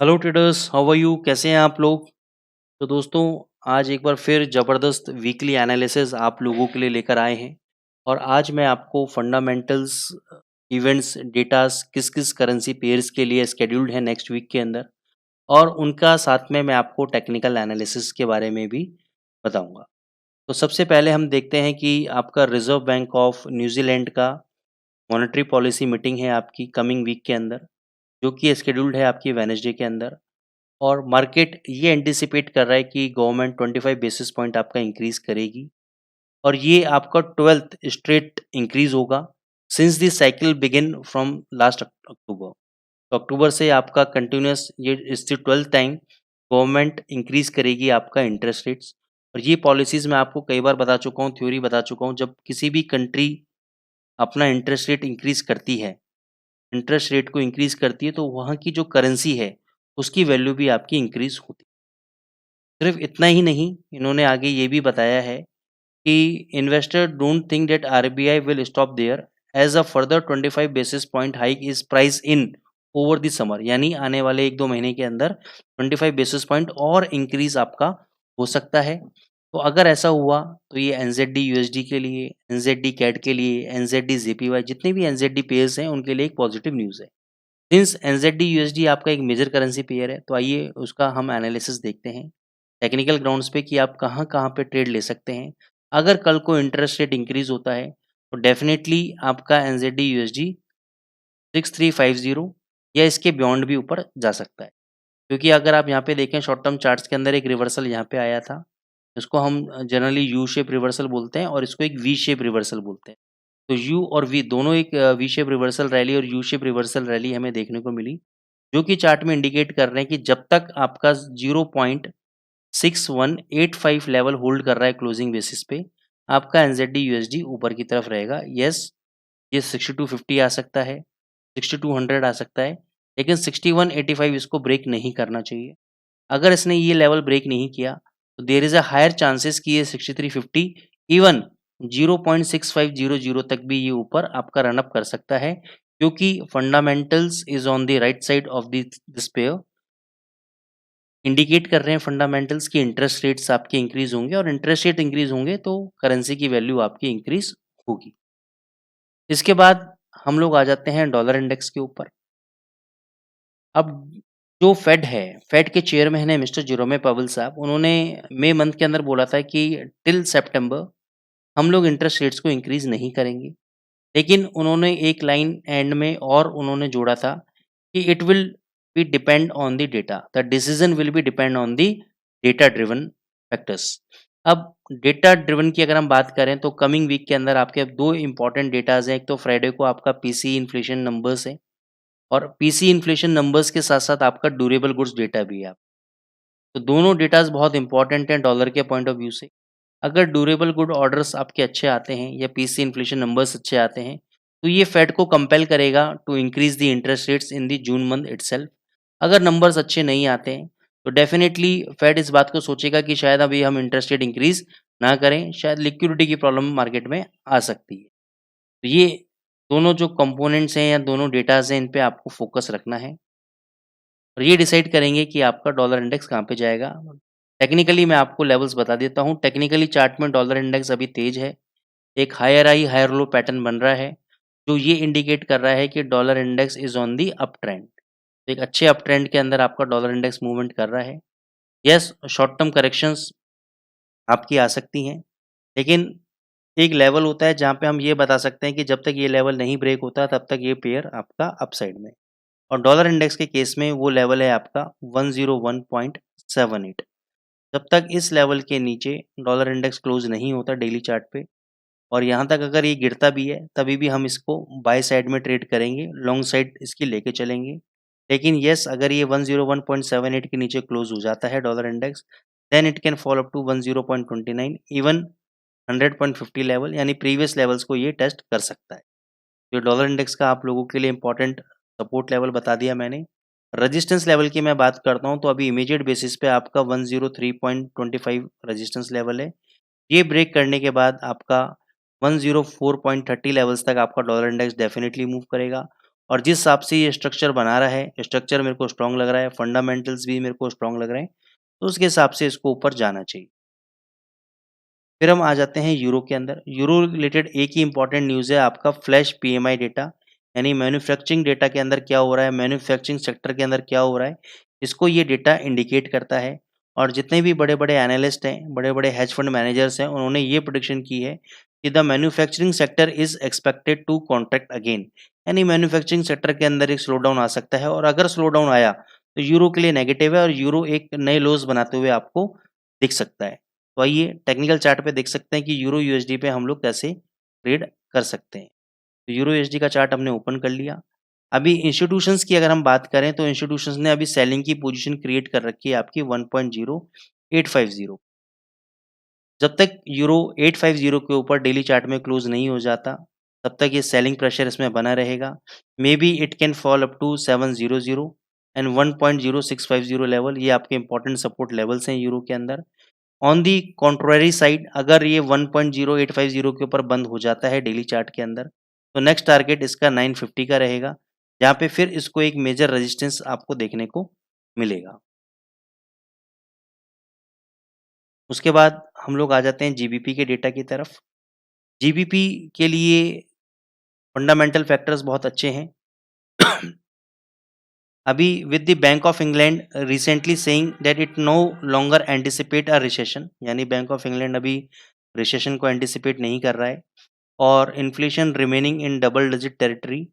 Hello traders, how are you? कैसे हैं आप लोग? तो दोस्तों, आज एक बार फिर ज़बरदस्त वीकली एनालिसिस आप लोगों के लिए लेकर आए हैं। और आज मैं आपको फंडामेंटल्स, इवेंट्स, डेटास किस किस करेंसी पेयर्स के लिए स्केड्यूल्ड है नेक्स्ट वीक के अंदर, और उनका साथ में मैं आपको टेक्निकल एनालिसिस के बारे में भी बताऊंगा। तो सबसे पहले हम देखते हैं कि आपका रिजर्व बैंक ऑफ न्यूजीलैंड का मॉनेटरी पॉलिसी मीटिंग है आपकी कमिंग वीक के अंदर, जो कि स्केड्यूल्ड है आपकी वेनेसडे के अंदर। और मार्केट ये एंटिसिपेट कर रहा है कि गवर्नमेंट 25 बेसिस पॉइंट आपका इंक्रीज करेगी, और ये आपका 12th स्ट्रेट इंक्रीज होगा since the cycle begin from last October. तो अक्टूबर से आपका कंटिन्यूस ये इससे 12th टाइम गवर्नमेंट इंक्रीज करेगी आपका इंटरेस्ट रेट्स। और ये पॉलिसीज मैं आपको कई बार बता चुका हूँ, थ्योरी बता चुका हूँ। जब किसी भी कंट्री अपना इंटरेस्ट रेट इंक्रीज करती है, इंटरेस्ट रेट को इंक्रीज करती है, तो वहाँ की जो करेंसी है उसकी वैल्यू भी आपकी इंक्रीज होती है। सिर्फ इतना ही नहीं, इन्होंने आगे ये भी बताया है कि investor don't think that RBI will stop there as a further 25 basis point hike is price in over the summer. यानी आने वाले 1-2 महीने के अंदर 25 बेसिस पॉइंट और इंक्रीज आपका हो सकता है। तो अगर ऐसा हुआ तो ये एनजेडी यूएसडी के लिए, एनजेडी कैट के लिए, एनजेडी जेपीवाई, जितने भी एनजेडी पेयर्स हैं उनके लिए एक पॉजिटिव न्यूज़ है। सिंस एनजेडी यूएसडी आपका एक मेजर करेंसी पेयर है, तो आइए उसका हम एनालिसिस देखते हैं टेक्निकल ग्राउंड्स पे कि आप कहाँ-कहाँ पे ट्रेड ले सकते हैं। अगर कल को इंटरेस्ट रेट इंक्रीज होता है, तो डेफिनेटली आपका एनजेडी यूएसडी 6350 या इसके बियॉन्ड भी ऊपर जा सकता है। क्योंकि अगर आप यहाँ पे देखें शॉर्ट टर्म चार्ट्स के अंदर एक रिवर्सल यहाँ पे आया था, इसको हम जनरली यू शेप रिवर्सल बोलते हैं और इसको एक वी शेप रिवर्सल बोलते हैं। तो यू और वी दोनों एक वी शेप रिवर्सल रैली और यू शेप रिवर्सल रैली हमें देखने को मिली, जो कि चार्ट में इंडिकेट कर रहे हैं कि जब तक आपका 0.6185 लेवल होल्ड कर रहा है क्लोजिंग बेसिस पे, आपका एनजेडी यूएसडी ऊपर की तरफ रहेगा। यस, ये 6250 आ सकता है, 6200 आ सकता है, लेकिन 6185 इसको ब्रेक नहीं करना चाहिए। अगर इसने ये लेवल ब्रेक नहीं किया, तो there is a higher chances कि ये 6350 इवन 0.6500 तक भी ये ऊपर आपका रन अप कर सकता है, क्योंकि fundamentals is on the right side of this pair. Indicate कर रहे हैं फंडामेंटल्स की इंटरेस्ट रेट्स आपके इंक्रीज होंगे, और इंटरेस्ट रेट इंक्रीज होंगे तो करेंसी की वैल्यू आपकी इंक्रीज होगी। इसके बाद हम लोग आ जाते हैं डॉलर इंडेक्स के ऊपर। अब जो फेड है, फेड के चेयरमैन है मिस्टर जेरोमे पावेल साहब, उन्होंने मई मंथ के अंदर बोला था कि टिल सितंबर हम लोग इंटरेस्ट रेट्स को इंक्रीज नहीं करेंगे। लेकिन उन्होंने एक लाइन एंड में और उन्होंने जोड़ा था कि it will be depend on the data, the decision will be depend on the data driven factors. अब डेटा ड्रिवन की अगर हम बात करें तो कमिंग वीक के अंदर आपके अब दो इंपॉर्टेंट डेटाज हैं। एक तो फ्राइडे को आपका पीसी इन्फ्लेशन नंबर्स है, और पीसी इन्फ्लेशन नंबर्स के साथ साथ आपका ड्यूरेबल गुड्स डेटा भी है। तो दोनों डेटाज बहुत इंपॉर्टेंट हैं डॉलर के पॉइंट ऑफ व्यू से। अगर ड्यूरेबल गुड ऑर्डर्स आपके अच्छे आते हैं या पीसी इन्फ्लेशन नंबर्स अच्छे आते हैं, तो ये फेड को कंपेल करेगा to increase the interest rates in the June month itself. अगर नंबर्स अच्छे नहीं आते हैं, तो डेफिनेटली फेड इस बात को सोचेगा कि शायद अभी हम इंटरेस्ट रेट इंक्रीज ना करें, शायद लिक्विडिटी की प्रॉब्लम मार्केट में आ सकती है। तो ये दोनों जो कंपोनेंट्स हैं या दोनों डेटाज हैं, इन पे आपको फोकस रखना है, और ये डिसाइड करेंगे कि आपका डॉलर इंडेक्स कहाँ पे जाएगा। टेक्निकली मैं आपको लेवल्स बता देता हूँ। टेक्निकली चार्ट में डॉलर इंडेक्स अभी तेज है, एक higher high higher low pattern बन रहा है, जो ये इंडिकेट कर रहा है कि dollar index is on the up trend. एक अच्छे अप ट्रेंड के अंदर आपका डॉलर इंडेक्स मूवमेंट कर रहा है। यस, शॉर्ट टर्म करेक्शंस आपकी आ सकती हैं, लेकिन एक लेवल होता है जहाँ पे हम ये बता सकते हैं कि जब तक ये लेवल नहीं ब्रेक होता तब तक ये पेयर आपका अपसाइड में। और डॉलर इंडेक्स के केस में वो लेवल है आपका 101.78। जब तक इस लेवल के नीचे डॉलर इंडेक्स क्लोज नहीं होता डेली चार्ट पे, और यहाँ तक अगर ये गिरता भी है, तभी भी हम इसको बाय साइड में ट्रेड करेंगे, लॉन्ग साइड इसकी लेके चलेंगे। लेकिन यस, अगर ये 101.78 के नीचे क्लोज हो जाता है dollar index, then it can fall up to 10.29, even 100.50 level, यानी प्रीवियस लेवल्स को ये टेस्ट कर सकता है। तो डॉलर इंडेक्स का आप लोगों के लिए इंपॉर्टेंट सपोर्ट लेवल बता दिया मैंने। रेजिस्टेंस लेवल की मैं बात करता हूँ, तो अभी इमीडिएट बेसिस पे आपका 103.25 रेजिस्टेंस लेवल है। ये ब्रेक करने के बाद आपका 104.30 लेवल्स तक आपका डॉलर इंडेक्स डेफिनेटली मूव करेगा, और जिस हिसाब से ये स्ट्रक्चर बना रहा है, स्ट्रक्चर मेरे को स्ट्रॉन्ग लग रहा है, फंडामेंटल्स भी मेरे को स्ट्रॉन्ग लग रहे हैं, तो उसके हिसाब से इसको ऊपर जाना चाहिए। फिर हम आ जाते हैं यूरो के अंदर। यूरो रिलेटेड एक ही इम्पोर्टेंट न्यूज़ है आपका फ्लैश पीएमआई डेटा, यानी मैन्युफैक्चरिंग डेटा के अंदर क्या हो रहा है, मैन्युफैक्चरिंग सेक्टर के अंदर क्या हो रहा है, इसको ये डेटा इंडिकेट करता है। और जितने भी बड़े-बड़े एनालिस्ट हैं, बड़े-बड़े हेज फंड मैनेजर्स हैं, उन्होंने ये प्रेडिक्शन की है कि the manufacturing sector is expected to contract again, यानी मैन्युफैक्चरिंग सेक्टर के अंदर एक स्लो डाउन आ सकता है और अगर स्लो डाउन आया, तो यूरो के लिए नेगेटिव है और यूरो एक नए लोज़ बनाते हुए आपको दिख सकता है। तो आइए टेक्निकल चार्ट पे देख सकते हैं कि यूरो यूएसडी पे हम लोग कैसे ट्रेड कर सकते हैं। तो यूरो यूएसडी का चार्ट हमने ओपन कर लिया। अभी इंस्टीट्यूशंस की अगर हम बात करें तो इंस्टीट्यूशंस ने अभी सेलिंग की पोजीशन क्रिएट कर रखी है आपकी 1.0850। जब तक यूरो 850 के ऊपर डेली चार्ट में क्लोज नहीं हो जाता, तब तक ये सेलिंग प्रेशर इसमें बना रहेगा। May be it can fall up to 700 and 1.0650 level, ये आपके इंपॉर्टेंट सपोर्ट लेवल्स हैं यूरो के अंदर। ऑन दी कॉन्ट्ररी साइड अगर ये 1.0850 के ऊपर बंद हो जाता है डेली चार्ट के अंदर, तो नेक्स्ट टारगेट इसका 950 का रहेगा, जहाँ पे फिर इसको एक मेजर रेजिस्टेंस आपको देखने को मिलेगा। उसके बाद हम लोग आ जाते हैं जीबीपी के डेटा की तरफ। जीबीपी के लिए फंडामेंटल फैक्टर्स बहुत अच्छे हैं। अभी with the Bank of England recently saying that it no longer anticipate a recession, यानी बैंक ऑफ इंग्लैंड अभी रिसेशन को एंटिसिपेट नहीं कर रहा है और inflation remaining in double digit territory.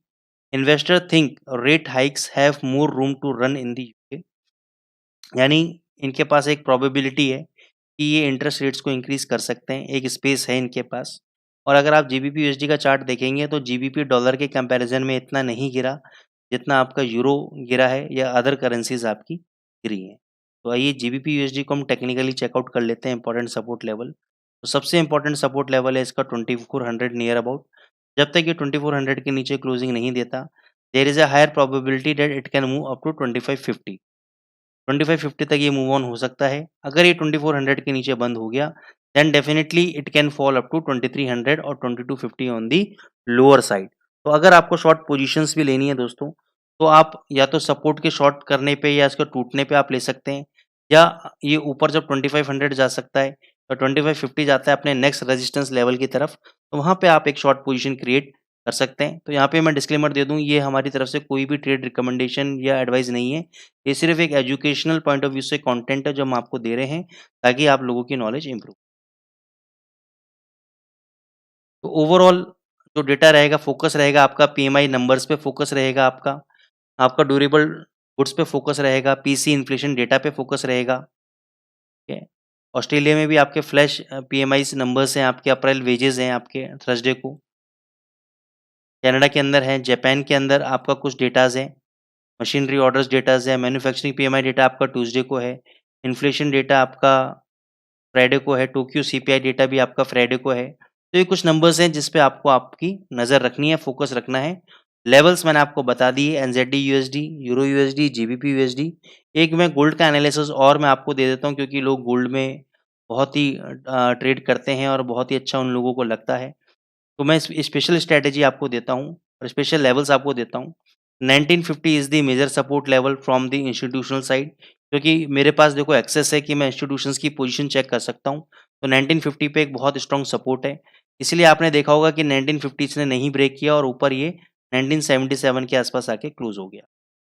Investor think rate hikes have more room to run in the UK, यानी इनके पास एक प्रोबेबिलिटी है कि ये इंटरेस्ट रेट्स को इंक्रीज कर सकते हैं, एक स्पेस है इनके पास। और अगर आप जीबीपी यूएसडी का चार्ट देखेंगे तो जीबीपी डॉलर के कंपैरिजन में इतना नहीं गिरा जितना आपका यूरो गिरा है या अदर करेंसीज आपकी गिरी हैं। तो आइए जीबीपी यूएसडी को हम टेक्निकली चेकआउट कर लेते हैं इंपॉर्टेंट सपोर्ट लेवल। तो सबसे इंपॉर्टेंट सपोर्ट लेवल है इसका 2400 नियर अबाउट। जब तक ये 2400 के नीचे क्लोजिंग नहीं देता, there is a higher probability that it can move up to 2550। 2550 तक ये मूव ऑन हो सकता है। अगर ये 2400 के नीचे बंद हो गया, then definitely it can fall up to 2300 और 2250 ऑन दी लोअर साइड। तो अगर आपको शॉर्ट पोजीशंस भी लेनी है दोस्तों, तो आप या तो सपोर्ट के शॉर्ट करने पे या इसके टूटने पे आप ले सकते हैं, या ये ऊपर जब 2500 जा सकता है और 2550 जाता है अपने नेक्स्ट रेजिस्टेंस लेवल की तरफ, तो वहाँ पे आप एक शॉर्ट पोजीशन क्रिएट कर सकते हैं। तो यहाँ पे मैं डिस्क्लेमर दे दूँ, ये हमारी तरफ से कोई भी ट्रेड रिकमेंडेशन या एडवाइस नहीं है। ये सिर्फ एक एजुकेशनल पॉइंट ऑफ व्यू से कंटेंट है जो हम आपको दे रहे हैं ताकि आप लोगों की नॉलेज इंप्रूव। तो ओवरऑल जो डेटा रहेगा फोकस रहेगा आपका पीएमआई नंबर्स पे फोकस रहेगा आपका, आपका ड्यूरेबल गुड्स पे फोकस रहेगा, पीसी इन्फ्लेशन डेटा पे फोकस रहेगा। ठीक है। ऑस्ट्रेलिया में भी आपके फ्लैश पीएमआई नंबर्स हैं, आपके अप्रैल वेजेस हैं आपके थर्सडे को। कनाडा के अंदर है, जापान के अंदर आपका कुछ डेटाज़ हैं, मशीनरी ऑर्डर्स डेटाज़ है, मैन्युफैक्चरिंग पीएमआई डेटा आपका ट्यूसडे को है, इन्फ्लेशन डेटा आपका फ्राइडे को है, टोक्यो सीपीआई डेटा भी आपका फ्राइडे को है। तो ये कुछ नंबर्स हैं जिस पे आपको आपकी नज़र रखनी है, फोकस रखना है। लेवल्स मैंने आपको बता दिए, NZD USD, euro USD, GBP USD. एक मैं गोल्ड का एनालिसिस और मैं आपको दे देता हूँ क्योंकि लोग गोल्ड में बहुत ही ट्रेड करते हैं और बहुत ही अच्छा उन लोगों को लगता है। तो मैं स्पेशल स्ट्रैटेजी आपको देता हूँ और स्पेशल लेवल्स आपको देता हूँ। 1950 is the major support level from the institutional side, क्योंकि मेरे पास देखो एक्सेस है कि मैं इंस्टीट्यूशंस की पोजीशन चेक कर सकता हूँ। तो 1950 पे एक बहुत स्ट्रॉन्ग सपोर्ट है। इसलिए आपने देखा होगा कि 1950 इसने नहीं ब्रेक किया और ऊपर ये 1977 के आसपास आके क्लोज हो गया।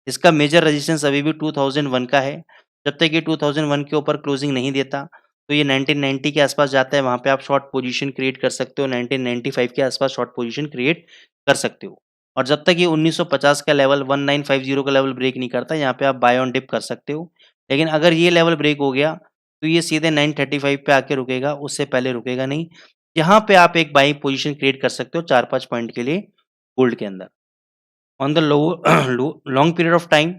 इसका मेजर रेजिस्टेंस अभी भी 2001 का है। जब तक ये 2001 के ऊपर क्लोजिंग नहीं देता, तो ये 1990 के आसपास जाता है, वहाँ पे आप शॉर्ट पोजीशन क्रिएट कर सकते हो, 1995 के आसपास शॉर्ट पोजीशन क्रिएट कर सकते हो। और जब तक ये 1950 का लेवल 1950 का लेवल ब्रेक नहीं करता, यहाँ पे आप बाय ऑन डिप कर सकते हो। लेकिन अगर ये लेवल ब्रेक हो गया, तो ये सीधे 935 पे आके रुकेगा, उससे पहले रुकेगा नहीं। यहाँ पे आप एक बाइंग पोजीशन क्रिएट कर सकते हो 4-5 पॉइंट के लिए गोल्ड के अंदर। On the low long period of time,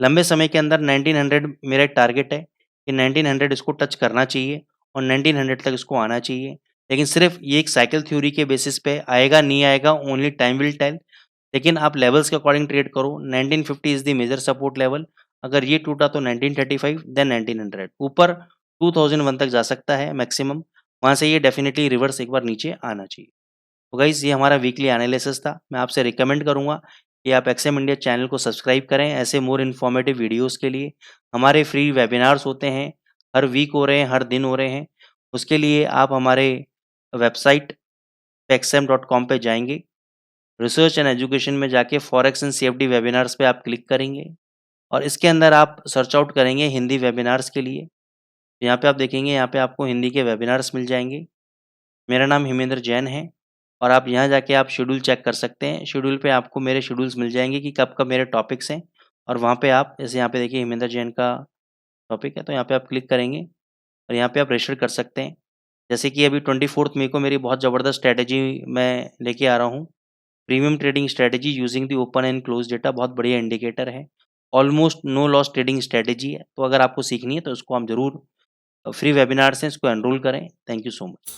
लंबे समय के अंदर 1900 मेरा एक टारगेट है कि 1900 इसको टच करना चाहिए और 1900 तक इसको आना चाहिए। लेकिन सिर्फ ये एक साइकिल थ्योरी के बेसिस पे आएगा नहीं आएगा, ओनली टाइम विल टेल। लेकिन आप लेवल्स के अकॉर्डिंग ट्रेड करो। 1950 is the major support level. अगर ये टूटा तो 1935, देन 1900, ऊपर 2001 तक जा सकता है मैक्सिमम। वहाँ से ये डेफिनेटली रिवर्स एक बार नीचे आना चाहिए। तो गाइस ये हमारा वीकली एनालिसिस था। मैं आपसे रिकमेंड करूँगा कि आप एक्सएम इंडिया चैनल को सब्सक्राइब करें। ऐसे मोर इन्फॉर्मेटिव वीडियोज़ के लिए हमारे फ्री वेबिनार्स होते हैं, हर वीक हो रहे हैं, हर दिन हो रहे हैं। उसके लिए आप हमारे वेबसाइट pexam.com पे जाएँगे। रिसर्च एंड एजुकेशन में जाके फॉरेक्स एंड सीएफडी वेबिनार्स पे आप क्लिक करेंगे और इसके अंदर आप सर्च आउट करेंगे हिंदी वेबिनार्स के लिए। यहाँ पे आप देखेंगे, यहाँ पे आपको हिंदी के वेबिनार्स मिल जाएँगे। मेरा नाम हिमेंद्र जैन है और आप यहाँ जाके आप शेड्यूल चेक कर सकते हैं। शेड्यूल पे आपको मेरे शेड्यूल्स मिल जाएँगे कि कब-कब मेरे टॉपिक्स हैं और वहाँ पे आप जैसे यहाँ पे देखिए हिमेंद्र जैन का टॉपिक है, तो यहाँ पे आप क्लिक करेंगे और यहाँ पे आप रजिस्टर कर सकते हैं। जैसे कि अभी 24 मई को मेरी बहुत ज़बरदस्त स्ट्रैटेजी मैं लेके आ रहा हूँ। Premium trading strategy using the open and close data, बहुत बढ़िया इंडिकेटर है। Almost no loss trading strategy है, तो अगर आपको सीखनी है तो इसको आप ज़रूर फ्री वेबिनार्स हैं, इसको एनरोल करें। Thank you so much.